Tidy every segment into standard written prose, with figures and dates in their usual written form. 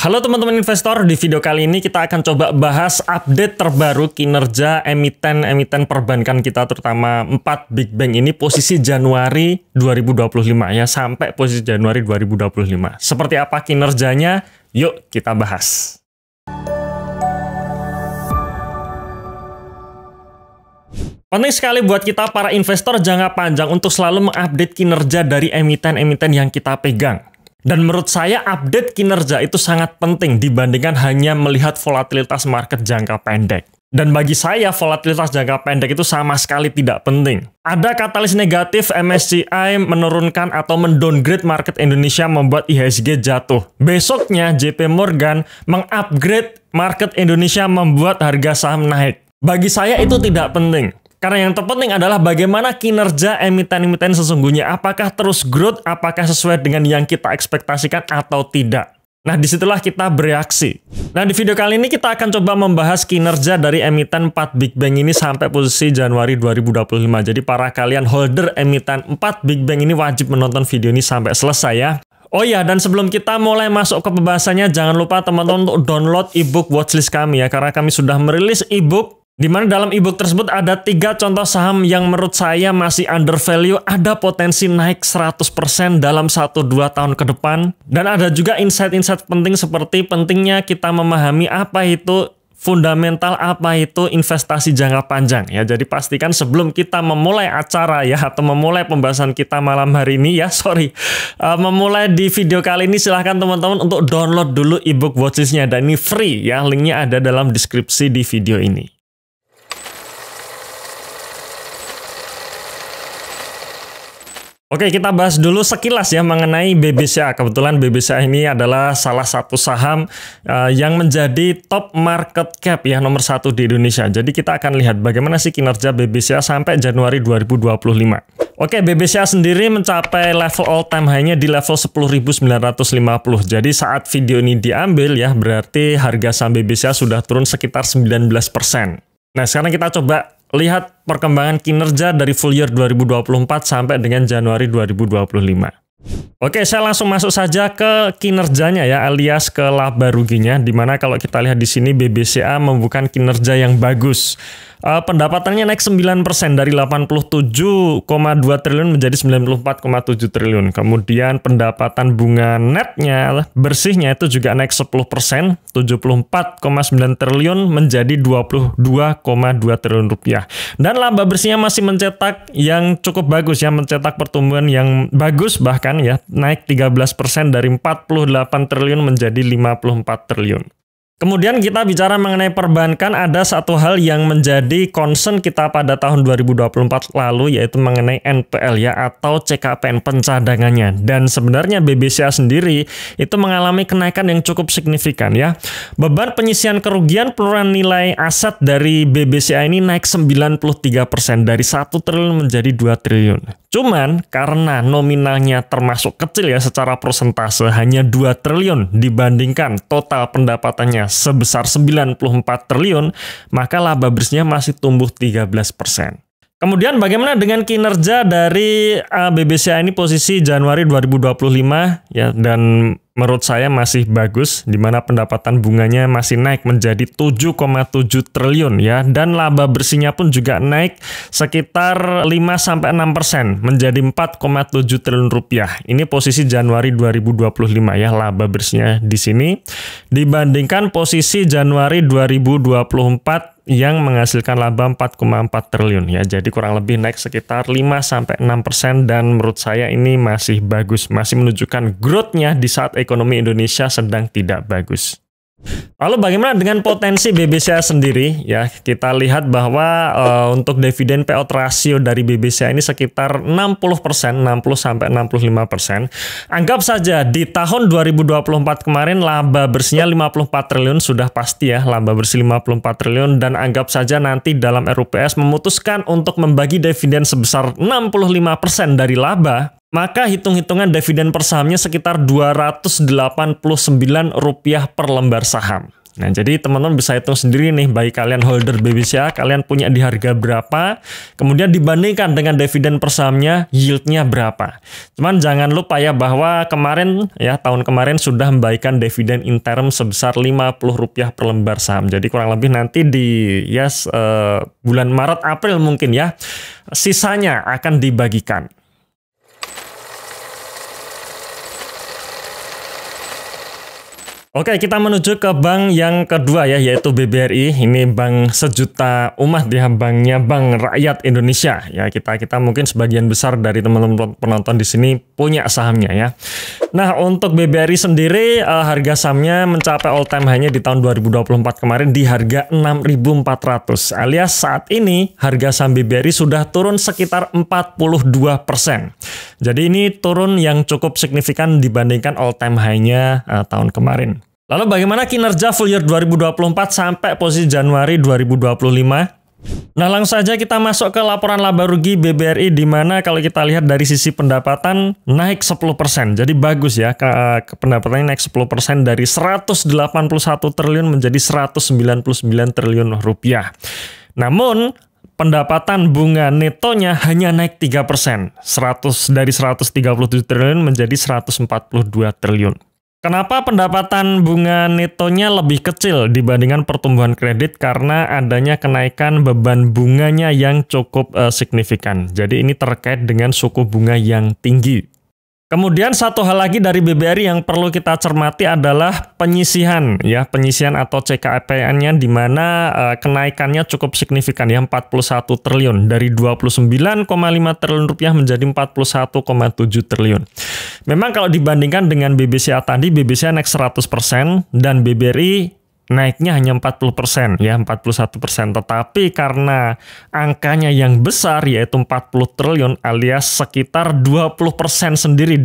Halo teman-teman investor, di video kali ini kita akan coba bahas update terbaru kinerja emiten-emiten perbankan kita, terutama 4 big bank ini posisi Januari 2025 ya, sampai posisi Januari 2025. Seperti apa kinerjanya? Yuk kita bahas. Penting sekali buat kita para investor jangka panjang untuk selalu mengupdate kinerja dari emiten-emiten yang kita pegang. Dan menurut saya update kinerja itu sangat penting dibandingkan hanya melihat volatilitas market jangka pendek. Dan bagi saya volatilitas jangka pendek itu sama sekali tidak penting. Ada katalis negatif MSCI menurunkan atau mendowngrade market Indonesia membuat IHSG jatuh. Besoknya JP Morgan mengupgrade market Indonesia membuat harga saham naik. Bagi saya itu tidak penting. Karena yang terpenting adalah bagaimana kinerja emiten-emiten sesungguhnya. Apakah terus growth, apakah sesuai dengan yang kita ekspektasikan atau tidak. Nah, disitulah kita bereaksi. Nah, di video kali ini kita akan coba membahas kinerja dari emiten 4 big bank ini sampai posisi Januari 2025. Jadi para kalian holder emiten 4 big bank ini wajib menonton video ini sampai selesai ya. Oh ya, dan sebelum kita mulai masuk ke pembahasannya, jangan lupa teman-teman untuk download ebook watchlist kami ya. Karena kami sudah merilis ebook di mana dalam ebook tersebut ada 3 contoh saham yang menurut saya masih under value, ada potensi naik 100% dalam 1-2 tahun ke depan. Dan ada juga insight-insight penting seperti pentingnya kita memahami apa itu fundamental, apa itu investasi jangka panjang ya. Jadi pastikan sebelum kita memulai acara ya, atau memulai pembahasan kita malam hari ini ya, memulai di video kali ini silahkan teman-teman untuk download dulu ebook watchlistnya, dan ini free ya, linknya ada dalam deskripsi di video ini. Oke, kita bahas dulu sekilas ya mengenai BBCA. Kebetulan BBCA ini adalah salah satu saham yang menjadi top market cap ya, nomor 1 di Indonesia. Jadi kita akan lihat bagaimana sih kinerja BBCA sampai Januari 2025. Oke, BBCA sendiri mencapai level all time high-nya di level 10.950. Jadi saat video ini diambil ya, berarti harga saham BBCA sudah turun sekitar 19%. Nah, sekarang kita coba lihat perkembangan kinerja dari full year 2024 sampai dengan Januari 2025. Oke, saya langsung masuk saja ke kinerjanya ya, alias ke laba ruginya, dimana kalau kita lihat di sini BBCA membukukan kinerja yang bagus. Pendapatannya naik 9% dari 87,2 triliun menjadi 94,7 triliun. Kemudian pendapatan bunga netnya, bersihnya itu juga naik 10%, 74,9 triliun menjadi 22,2 triliun rupiah. Dan laba bersihnya masih mencetak yang cukup bagus ya, mencetak pertumbuhan yang bagus bahkan ya, naik 13% dari 48 triliun menjadi 54 triliun. Kemudian kita bicara mengenai perbankan, ada satu hal yang menjadi concern kita pada tahun 2024 lalu, yaitu mengenai NPL ya, atau CKPN pencadangannya. Dan sebenarnya BBCA sendiri itu mengalami kenaikan yang cukup signifikan ya. Beban penyisian kerugian penurunan nilai aset dari BBCA ini naik 93% dari 1 triliun menjadi 2 triliun. Cuman karena nominalnya termasuk kecil ya secara persentase, hanya 2 triliun dibandingkan total pendapatannya sebesar 94 triliun, maka laba bersihnya masih tumbuh 13%. Kemudian bagaimana dengan kinerja dari BBCA ini posisi Januari 2025 ya, dan menurut saya masih bagus, di mana pendapatan bunganya masih naik menjadi 7,7 triliun ya, dan laba bersihnya pun juga naik sekitar 5-6% menjadi 4,7 triliun rupiah. Ini posisi Januari 2025 ya, laba bersihnya di sini dibandingkan posisi Januari 2024 yang menghasilkan laba 4,4 triliun ya. Jadi kurang lebih naik sekitar 5-6%, dan menurut saya ini masih bagus, masih menunjukkan growth-nya di saat ekonomi Indonesia sedang tidak bagus. Lalu bagaimana dengan potensi BBCA sendiri ya? Kita lihat bahwa untuk dividen payout ratio dari BBCA ini sekitar 60%, 60-65%. Anggap saja di tahun 2024 kemarin laba bersihnya 54 triliun, sudah pasti ya laba bersih 54 triliun, dan anggap saja nanti dalam RUPS memutuskan untuk membagi dividen sebesar 65% dari laba, maka hitung-hitungan dividen per sahamnya sekitar Rp289 per lembar saham. Nah, jadi teman-teman bisa hitung sendiri nih, bagi kalian holder BBCA, kalian punya di harga berapa, kemudian dibandingkan dengan dividen per sahamnya, yieldnya berapa. Cuman jangan lupa ya bahwa kemarin ya, tahun kemarin sudah membagikan dividen interim sebesar Rp50 per lembar saham. Jadi kurang lebih nanti di bulan Maret April mungkin ya, sisanya akan dibagikan. Oke, kita menuju ke bank yang kedua ya, yaitu BBRI. Ini bank sejuta umat ya, banknya Bank Rakyat Indonesia. Ya, kita mungkin sebagian besar dari teman-teman penonton di sini punya sahamnya ya. Nah, untuk BBRI sendiri harga sahamnya mencapai all time high-nya di tahun 2024 kemarin di harga 6.400. Alias saat ini harga saham BBRI sudah turun sekitar 42%. Jadi ini turun yang cukup signifikan dibandingkan all time high-nya tahun kemarin. Lalu bagaimana kinerja full year 2024 sampai posisi Januari 2025? Nah, langsung saja kita masuk ke laporan laba rugi BBRI, di mana kalau kita lihat dari sisi pendapatan naik 10%. Jadi bagus ya, pendapatannya naik 10% dari 181 triliun menjadi 199 triliun rupiah. Namun pendapatan bunga netonya hanya naik 3%, dari 137 triliun menjadi 142 triliun. Kenapa pendapatan bunga netonya lebih kecil dibandingkan pertumbuhan kredit? Karena adanya kenaikan beban bunganya yang cukup signifikan. Jadi ini terkait dengan suku bunga yang tinggi. Kemudian satu hal lagi dari BBRI yang perlu kita cermati adalah penyisihan ya, penyisihan atau CKAPN-nya, di mana kenaikannya cukup signifikan ya, 41 triliun dari 29,5 triliun rupiah menjadi 41,7 triliun. Memang kalau dibandingkan dengan BBCA tadi, BBCA naik 100% dan BBRI naiknya hanya 40% ya, 41%. Tetapi karena angkanya yang besar yaitu 40 triliun alias sekitar 20% sendiri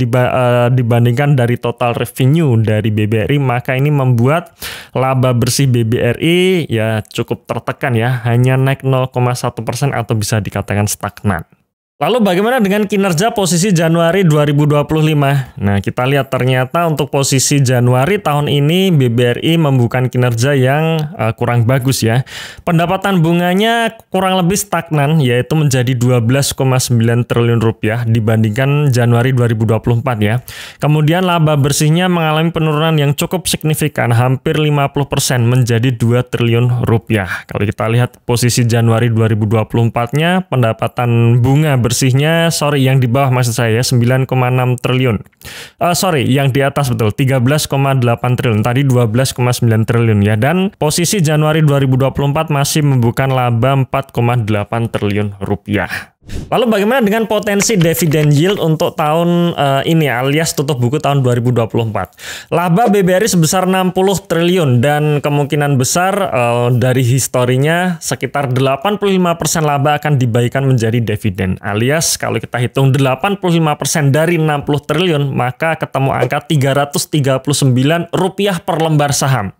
dibandingkan dari total revenue dari BBRI, maka ini membuat laba bersih BBRI ya cukup tertekan ya, hanya naik 0,1% atau bisa dikatakan stagnan. Lalu bagaimana dengan kinerja posisi Januari 2025? Nah, kita lihat ternyata untuk posisi Januari tahun ini BBRI membukukan kinerja yang kurang bagus ya. Pendapatan bunganya kurang lebih stagnan, yaitu menjadi 12,9 triliun rupiah dibandingkan Januari 2024 ya. Kemudian laba bersihnya mengalami penurunan yang cukup signifikan, hampir 50% menjadi 2 triliun rupiah. Kalau kita lihat posisi Januari 2024-nya, pendapatan bunga bersihnya, yang di bawah maksud saya 9,6 triliun. Yang di atas betul 13,8 triliun. Tadi 12,9 triliun ya. Dan posisi Januari 2024 masih membukukan laba 4,8 triliun rupiah. Lalu bagaimana dengan potensi dividen yield untuk tahun ini alias tutup buku tahun 2024? Laba BBRI sebesar 60 triliun dan kemungkinan besar dari historinya sekitar 85% laba akan dibagikan menjadi dividen. Alias kalau kita hitung 85% dari 60 triliun maka ketemu angka Rp339 per lembar saham.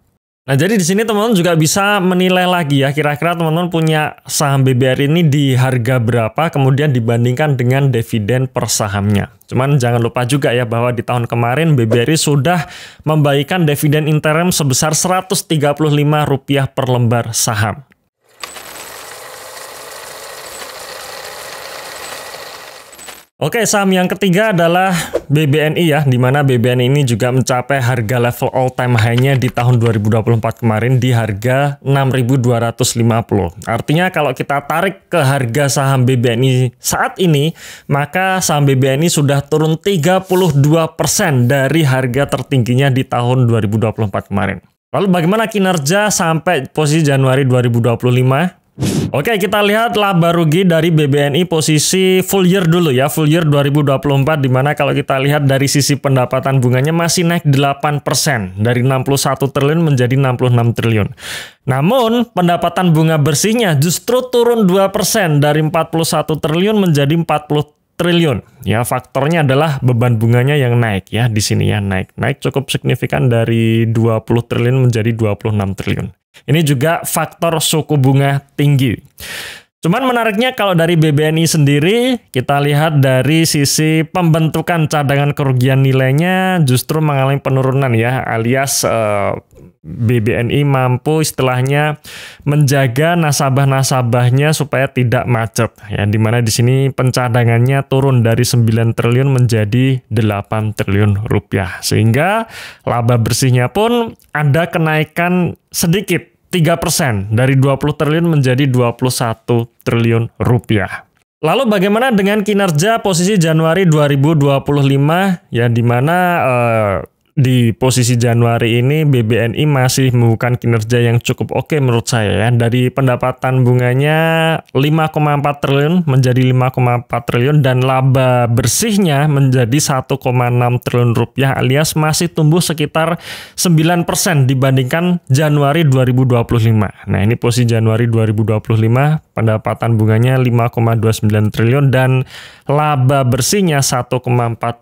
Nah, jadi di sini teman-teman juga bisa menilai lagi ya, kira-kira teman-teman punya saham BBRI ini di harga berapa, kemudian dibandingkan dengan dividen per sahamnya. Cuman jangan lupa juga ya bahwa di tahun kemarin BBRI sudah membagikan dividen interim sebesar Rp135 per lembar saham. Oke, saham yang ketiga adalah BBNI ya, di mana BBNI ini juga mencapai harga level all time high-nya di tahun 2024 kemarin di harga 6.250. Artinya kalau kita tarik ke harga saham BBNI saat ini, maka saham BBNI sudah turun 32% dari harga tertingginya di tahun 2024 kemarin. Lalu bagaimana kinerja sampai posisi Januari 2025? Oke, kita lihat laba rugi dari BBNI posisi full year dulu ya, full year 2024, di mana kalau kita lihat dari sisi pendapatan bunganya masih naik 8% dari 61 triliun menjadi 66 triliun. Namun pendapatan bunga bersihnya justru turun 2% dari 41 triliun menjadi 40 triliun. Ya, faktornya adalah beban bunganya yang naik ya, di sini ya, naik cukup signifikan dari 20 triliun menjadi 26 triliun. Ini juga faktor suku bunga tinggi. Cuman menariknya kalau dari BBNI sendiri, kita lihat dari sisi pembentukan cadangan kerugian nilainya justru mengalami penurunan ya, alias BBNI mampu istilahnya menjaga nasabah-nasabahnya supaya tidak macet ya, dimana di sini pencadangannya turun dari 9 triliun menjadi 8 triliun rupiah, sehingga laba bersihnya pun ada kenaikan sedikit 3% dari 20 triliun menjadi 21 triliun rupiah. Lalu bagaimana dengan kinerja posisi Januari 2025 ya, dimana di posisi Januari ini BBNI masih membukukan kinerja yang cukup oke menurut saya ya. Dari pendapatan bunganya 5,4 triliun menjadi 5,4 triliun dan laba bersihnya menjadi 1,6 triliun rupiah, alias masih tumbuh sekitar 9% dibandingkan Januari 2025. Nah, ini posisi Januari 2025 pendapatan bunganya 5,29 triliun dan laba bersihnya 1,4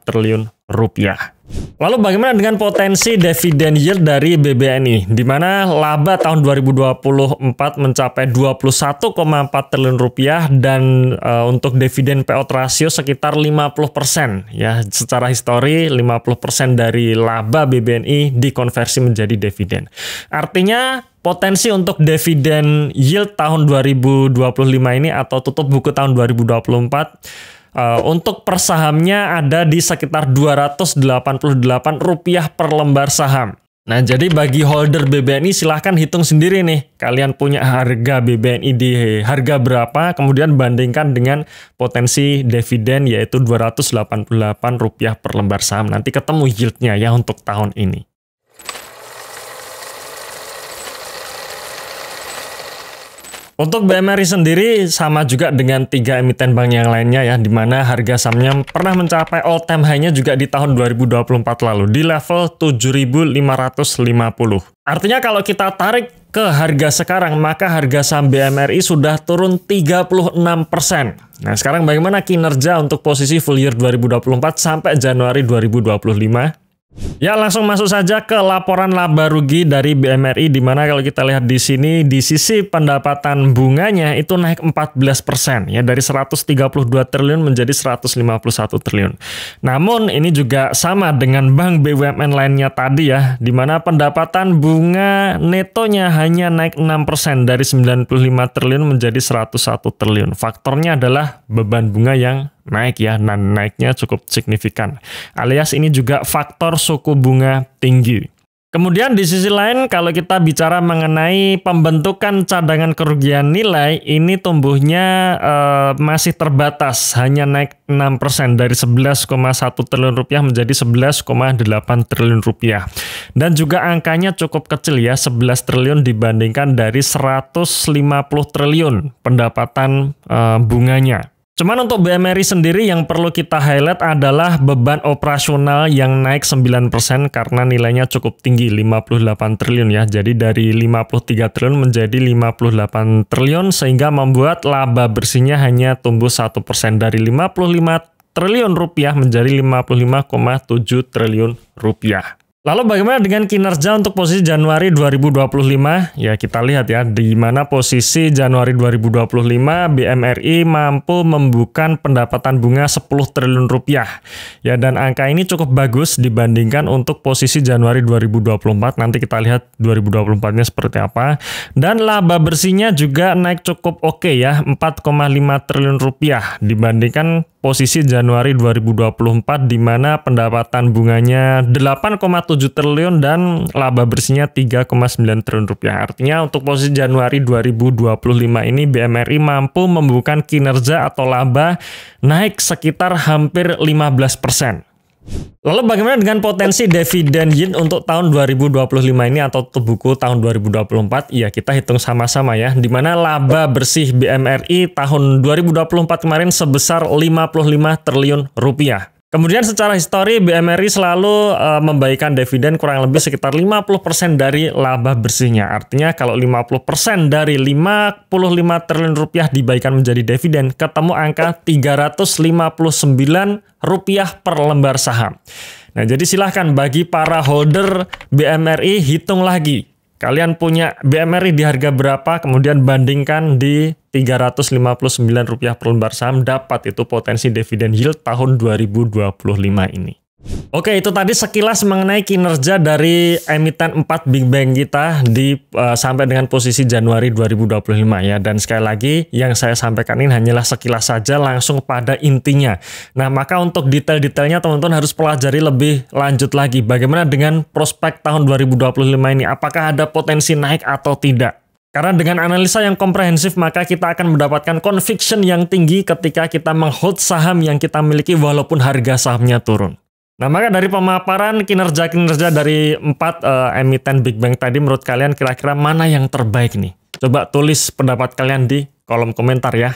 triliun rupiah. Lalu bagaimana dengan potensi dividen yield dari BBNI, di mana laba tahun 2024 mencapai 21,4 triliun rupiah dan untuk dividen payout ratio sekitar 50% ya. Secara histori 50% dari laba BBNI dikonversi menjadi dividen. Artinya potensi untuk dividen yield tahun 2025 ini atau tutup buku tahun 2024 untuk per sahamnya ada di sekitar Rp288 per lembar saham. Nah, jadi bagi holder BBNI silahkan hitung sendiri nih. Kalian punya harga BBNI di harga berapa, kemudian bandingkan dengan potensi dividen yaitu Rp288 per lembar saham. Nanti ketemu yieldnya ya untuk tahun ini. Untuk BMRI sendiri sama juga dengan 3 emiten bank yang lainnya ya, di mana harga sahamnya pernah mencapai all time high-nya juga di tahun 2024 lalu di level 7.550. Artinya kalau kita tarik ke harga sekarang, maka harga saham BMRI sudah turun 36%. Nah, sekarang bagaimana kinerja untuk posisi full year 2024 sampai Januari 2025? Ya, langsung masuk saja ke laporan laba rugi dari BMRI, di mana kalau kita lihat di sini di sisi pendapatan bunganya itu naik 14% ya, dari 132 triliun menjadi 151 triliun. Namun ini juga sama dengan bank BUMN lainnya tadi ya, di mana pendapatan bunga netonya hanya naik 6% dari 95 triliun menjadi 101 triliun. Faktornya adalah beban bunga yang naik ya, dan naiknya cukup signifikan. Alias ini juga faktor suku bunga tinggi. Kemudian di sisi lain kalau kita bicara mengenai pembentukan cadangan kerugian nilai, ini tumbuhnya masih terbatas, hanya naik 6% dari 11,1 triliun rupiah menjadi 11,8 triliun rupiah. Dan juga angkanya cukup kecil ya, 11 triliun dibandingkan dari 150 triliun pendapatan bunganya. Cuman untuk BMRI sendiri yang perlu kita highlight adalah beban operasional yang naik 9% karena nilainya cukup tinggi, 58 triliun ya. Jadi dari 53 triliun menjadi 58 triliun sehingga membuat laba bersihnya hanya tumbuh 1% dari 55 triliun rupiah menjadi 55,7 triliun rupiah. Lalu bagaimana dengan kinerja untuk posisi Januari 2025? Ya, kita lihat ya, di mana posisi Januari 2025 BMRI mampu membukukan pendapatan bunga 10 triliun rupiah. Ya, dan angka ini cukup bagus dibandingkan untuk posisi Januari 2024. Nanti kita lihat 2024-nya seperti apa. Dan laba bersihnya juga naik cukup oke ya, 4,5 triliun rupiah dibandingkan posisi Januari 2024 di mana pendapatan bunganya 8,7 triliun dan laba bersihnya 3,9 triliun rupiah. Artinya untuk posisi Januari 2025 ini BMRI mampu membukukan kinerja atau laba naik sekitar hampir 15%. Lalu bagaimana dengan potensi dividen yield untuk tahun 2025 ini atau tutup buku tahun 2024? Ya, kita hitung sama-sama ya, di mana laba bersih BMRI tahun 2024 kemarin sebesar 55 triliun rupiah. Kemudian secara histori BMRI selalu membagikan dividen kurang lebih sekitar 50% dari laba bersihnya. Artinya kalau 50% dari 55 triliun rupiah dibagikan menjadi dividen, ketemu angka 359 rupiah per lembar saham. Nah, jadi silahkan bagi para holder BMRI hitung lagi. Kalian punya BMRI di harga berapa, kemudian bandingkan di 359 rupiah per lembar saham, dapat itu potensi dividen yield tahun 2025 ini. Oke, itu tadi sekilas mengenai kinerja dari emiten 4 Big Bang kita di sampai dengan posisi Januari 2025 ya. Dan sekali lagi yang saya sampaikan ini hanyalah sekilas saja, langsung pada intinya. Nah, maka untuk detail-detailnya teman-teman harus pelajari lebih lanjut lagi. Bagaimana dengan prospek tahun 2025 ini? Apakah ada potensi naik atau tidak? Karena dengan analisa yang komprehensif, maka kita akan mendapatkan conviction yang tinggi ketika kita menghold saham yang kita miliki walaupun harga sahamnya turun. Nah, maka dari pemaparan kinerja-kinerja dari 4 emiten Big Bang tadi, menurut kalian kira-kira mana yang terbaik nih? Coba tulis pendapat kalian di kolom komentar ya.